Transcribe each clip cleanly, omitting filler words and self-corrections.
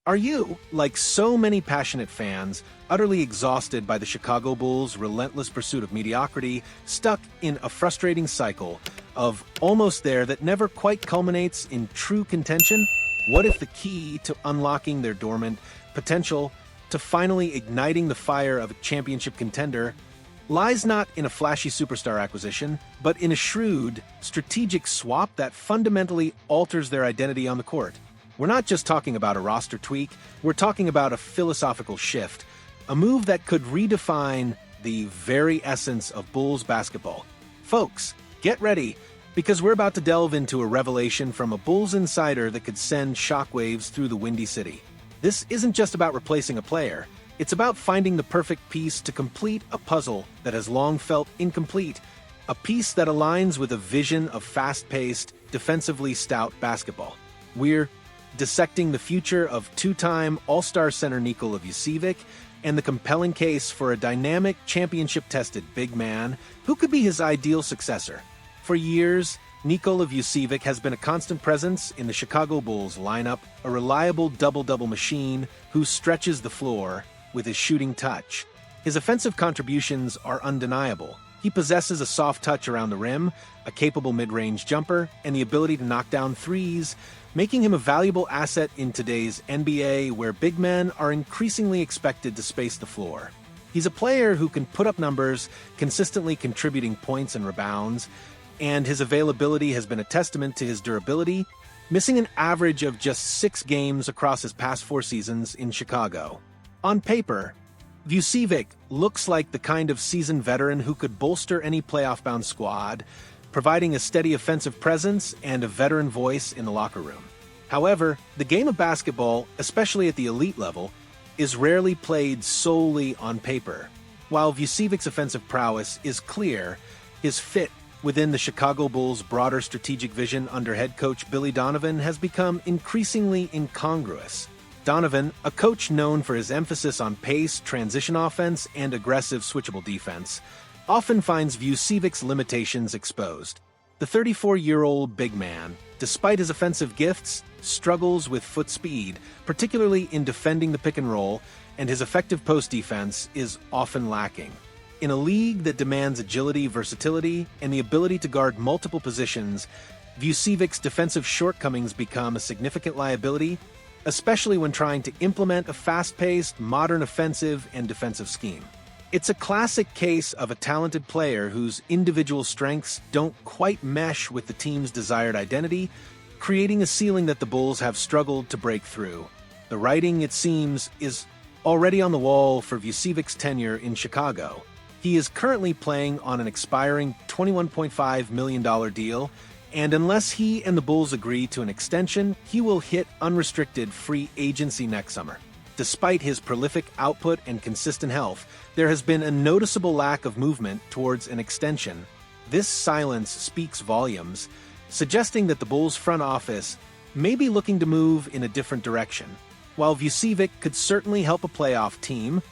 Are you, like so many passionate fans, utterly exhausted by the Chicago Bulls' relentless pursuit of mediocrity, stuck in a frustrating cycle of almost there that never quite culminates in true contention? What if the key to unlocking their dormant potential, to finally igniting the fire of a championship contender, lies not in a flashy superstar acquisition, but in a shrewd, strategic swap that fundamentally alters their identity on the court? We're not just talking about a roster tweak, we're talking about a philosophical shift, a move that could redefine the very essence of Bulls basketball. Folks, get ready, because we're about to delve into a revelation from a Bulls insider that could send shockwaves through the Windy City. This isn't just about replacing a player, it's about finding the perfect piece to complete a puzzle that has long felt incomplete, a piece that aligns with a vision of fast-paced, defensively stout basketball. We're dissecting the future of two-time All-Star center Nikola Vucevic and the compelling case for a dynamic, championship-tested big man who could be his ideal successor. For years, Nikola Vucevic has been a constant presence in the Chicago Bulls lineup, a reliable double-double machine who stretches the floor with his shooting touch. His offensive contributions are undeniable. He possesses a soft touch around the rim, a capable mid-range jumper, and the ability to knock down threes, making him a valuable asset in today's NBA, where big men are increasingly expected to space the floor. He's a player who can put up numbers, consistently contributing points and rebounds, and his availability has been a testament to his durability, missing an average of just 6 games across his past 4 seasons in Chicago. On paper, Vucevic looks like the kind of seasoned veteran who could bolster any playoff-bound squad, providing a steady offensive presence and a veteran voice in the locker room. However, the game of basketball, especially at the elite level, is rarely played solely on paper. While Vucevic's offensive prowess is clear, his fit within the Chicago Bulls' broader strategic vision under head coach Billy Donovan has become increasingly incongruous. Donovan, a coach known for his emphasis on pace, transition offense, and aggressive switchable defense, often finds Vucevic's limitations exposed. The 34-year-old big man, despite his offensive gifts, struggles with foot speed, particularly in defending the pick and roll, and his effective post defense is often lacking. In a league that demands agility, versatility, and the ability to guard multiple positions, Vucevic's defensive shortcomings become a significant liability, especially when trying to implement a fast-paced, modern offensive and defensive scheme. It's a classic case of a talented player whose individual strengths don't quite mesh with the team's desired identity, creating a ceiling that the Bulls have struggled to break through. The writing, it seems, is already on the wall for Vucevic's tenure in Chicago. He is currently playing on an expiring $21.5 million deal, and unless he and the Bulls agree to an extension, he will hit unrestricted free agency next summer. Despite his prolific output and consistent health, there has been a noticeable lack of movement towards an extension. This silence speaks volumes, suggesting that the Bulls' front office may be looking to move in a different direction. While Vucevic could certainly help a playoff team,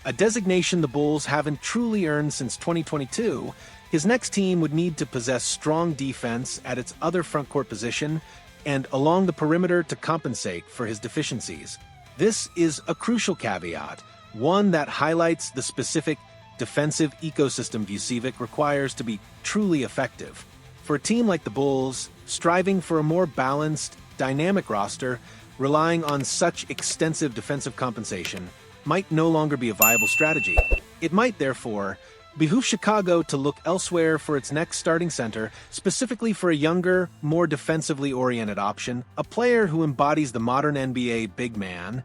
a designation the Bulls haven't truly earned since 2022, his next team would need to possess strong defense at its other frontcourt position and along the perimeter to compensate for his deficiencies. This is a crucial caveat, one that highlights the specific defensive ecosystem Vucevic requires to be truly effective. For a team like the Bulls, striving for a more balanced, dynamic roster, relying on such extensive defensive compensation might no longer be a viable strategy. It might, therefore, behoove Chicago to look elsewhere for its next starting center, specifically for a younger, more defensively oriented option, a player who embodies the modern NBA big man,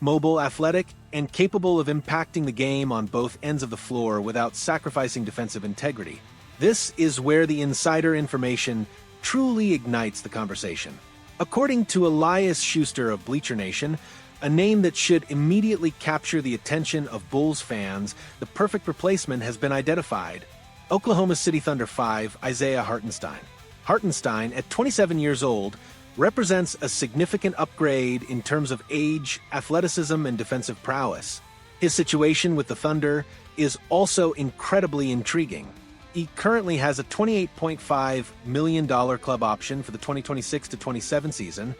mobile, athletic, and capable of impacting the game on both ends of the floor without sacrificing defensive integrity. This is where the insider information truly ignites the conversation. According to Elias Schuster of Bleacher Nation, a name that should immediately capture the attention of Bulls fans, the perfect replacement has been identified. Oklahoma City Thunder 5, Isaiah Hartenstein. Hartenstein, at 27 years old, represents a significant upgrade in terms of age, athleticism, and defensive prowess. His situation with the Thunder is also incredibly intriguing. He currently has a $28.5 million club option for the 2026-27 season,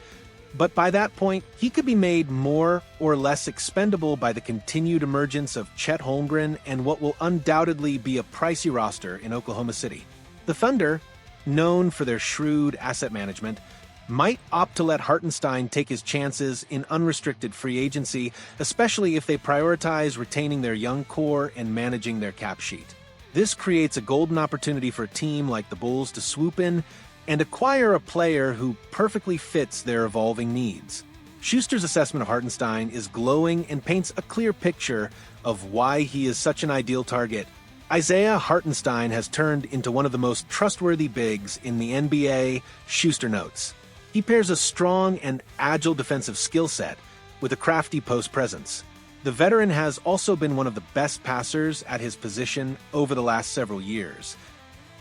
But by that point, he could be made more or less expendable by the continued emergence of Chet Holmgren and what will undoubtedly be a pricey roster in Oklahoma City. The Thunder, known for their shrewd asset management, might opt to let Hartenstein take his chances in unrestricted free agency, especially if they prioritize retaining their young core and managing their cap sheet. This creates a golden opportunity for a team like the Bulls to swoop in and acquire a player who perfectly fits their evolving needs. Schuster's assessment of Hartenstein is glowing and paints a clear picture of why he is such an ideal target. Isaiah Hartenstein has turned into one of the most trustworthy bigs in the NBA, Schuster notes. He pairs a strong and agile defensive skill set with a crafty post presence. The veteran has also been one of the best passers at his position over the last several years.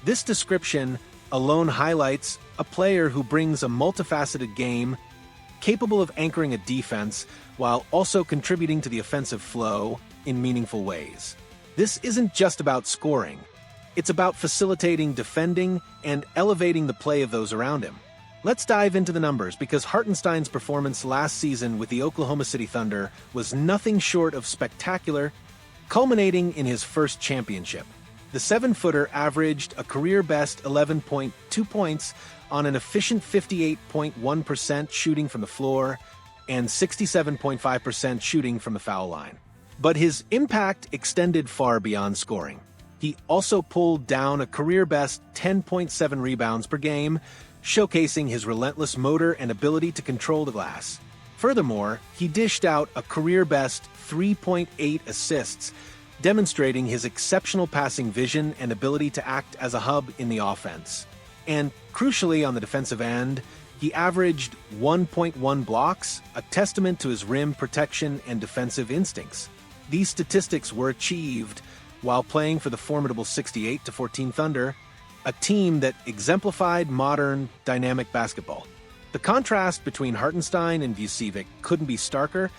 This description alone highlights a player who brings a multifaceted game, capable of anchoring a defense while also contributing to the offensive flow in meaningful ways. This isn't just about scoring. It's about facilitating defending and elevating the play of those around him. Let's dive into the numbers because Hartenstein's performance last season with the Oklahoma City Thunder was nothing short of spectacular, culminating in his first championship. The 7-footer averaged a career-best 11.2 points on an efficient 58.1% shooting from the floor and 67.5% shooting from the foul line. But his impact extended far beyond scoring. He also pulled down a career-best 10.7 rebounds per game, showcasing his relentless motor and ability to control the glass. Furthermore, he dished out a career-best 3.8 assists, demonstrating his exceptional passing vision and ability to act as a hub in the offense. And crucially, on the defensive end, he averaged 1.1 blocks, a testament to his rim protection and defensive instincts. These statistics were achieved while playing for the formidable 68-14 Thunder, a team that exemplified modern, dynamic basketball. The contrast between Hartenstein and Vucevic couldn't be starker,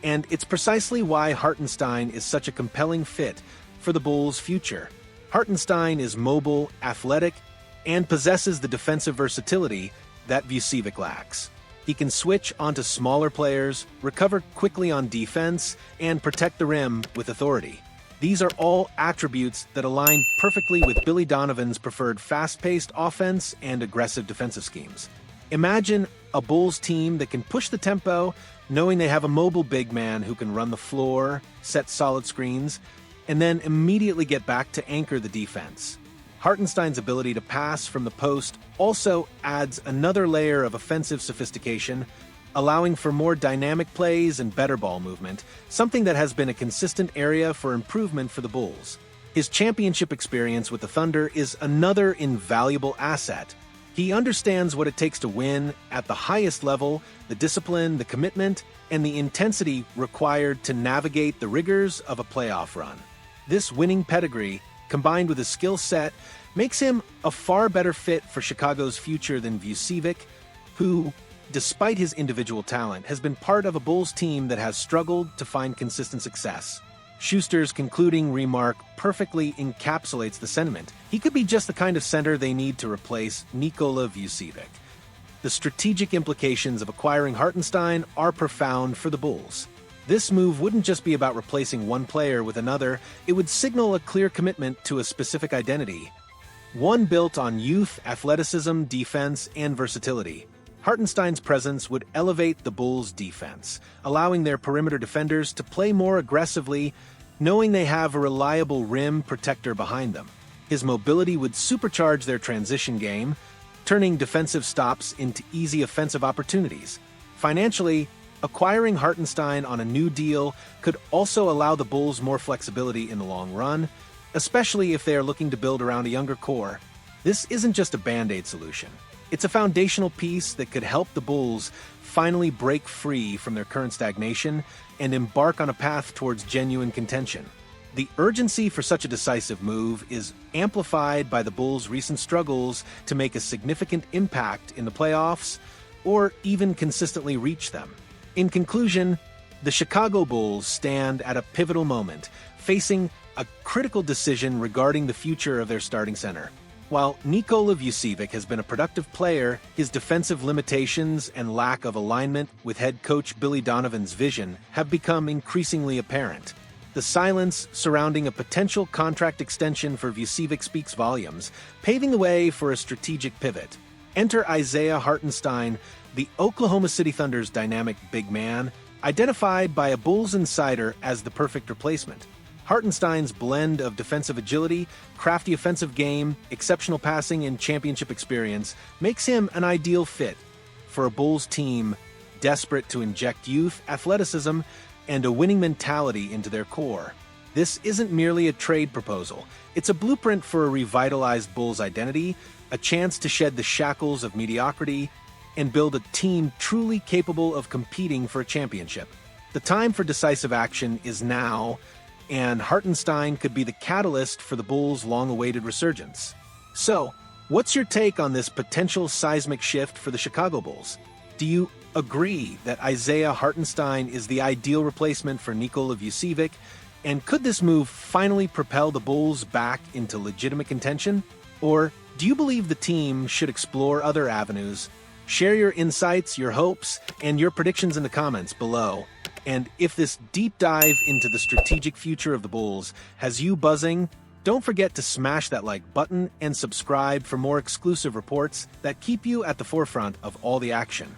and it's precisely why Hartenstein is such a compelling fit for the Bulls' future. Hartenstein is mobile, athletic, and possesses the defensive versatility that Vucevic lacks. He can switch onto smaller players, recover quickly on defense, and protect the rim with authority. These are all attributes that align perfectly with Billy Donovan's preferred fast-paced offense and aggressive defensive schemes. Imagine a Bulls team that can push the tempo, knowing they have a mobile big man who can run the floor, set solid screens, and then immediately get back to anchor the defense. Hartenstein's ability to pass from the post also adds another layer of offensive sophistication, allowing for more dynamic plays and better ball movement, something that has been a consistent area for improvement for the Bulls. His championship experience with the Thunder is another invaluable asset. He understands what it takes to win at the highest level, the discipline, the commitment, and the intensity required to navigate the rigors of a playoff run. This winning pedigree, combined with his skill set, makes him a far better fit for Chicago's future than Vucevic, who, despite his individual talent, has been part of a Bulls team that has struggled to find consistent success. Schuster's concluding remark perfectly encapsulates the sentiment. He could be just the kind of center they need to replace Nikola Vucevic. The strategic implications of acquiring Hartenstein are profound for the Bulls. This move wouldn't just be about replacing one player with another, it would signal a clear commitment to a specific identity, one built on youth, athleticism, defense, and versatility. Hartenstein's presence would elevate the Bulls' defense, allowing their perimeter defenders to play more aggressively, knowing they have a reliable rim protector behind them. His mobility would supercharge their transition game, turning defensive stops into easy offensive opportunities. Financially, acquiring Hartenstein on a new deal could also allow the Bulls more flexibility in the long run, especially if they are looking to build around a younger core. This isn't just a band-aid solution. It's a foundational piece that could help the Bulls finally break free from their current stagnation and embark on a path towards genuine contention. The urgency for such a decisive move is amplified by the Bulls' recent struggles to make a significant impact in the playoffs or even consistently reach them. In conclusion, the Chicago Bulls stand at a pivotal moment, facing a critical decision regarding the future of their starting center. While Nikola Vucevic has been a productive player, his defensive limitations and lack of alignment with head coach Billy Donovan's vision have become increasingly apparent. The silence surrounding a potential contract extension for Vucevic speaks volumes, paving the way for a strategic pivot. Enter Isaiah Hartenstein, the Oklahoma City Thunder's dynamic big man, identified by a Bulls insider as the perfect replacement. Hartenstein's blend of defensive agility, crafty offensive game, exceptional passing, and championship experience makes him an ideal fit for a Bulls team desperate to inject youth, athleticism, and a winning mentality into their core. This isn't merely a trade proposal. It's a blueprint for a revitalized Bulls identity, a chance to shed the shackles of mediocrity, and build a team truly capable of competing for a championship. The time for decisive action is now, and Hartenstein could be the catalyst for the Bulls' long-awaited resurgence. So, what's your take on this potential seismic shift for the Chicago Bulls? Do you agree that Isaiah Hartenstein is the ideal replacement for Nikola Vucevic, and could this move finally propel the Bulls back into legitimate contention? Or do you believe the team should explore other avenues? Share your insights, your hopes, and your predictions in the comments below. And if this deep dive into the strategic future of the Bulls has you buzzing, don't forget to smash that like button and subscribe for more exclusive reports that keep you at the forefront of all the action.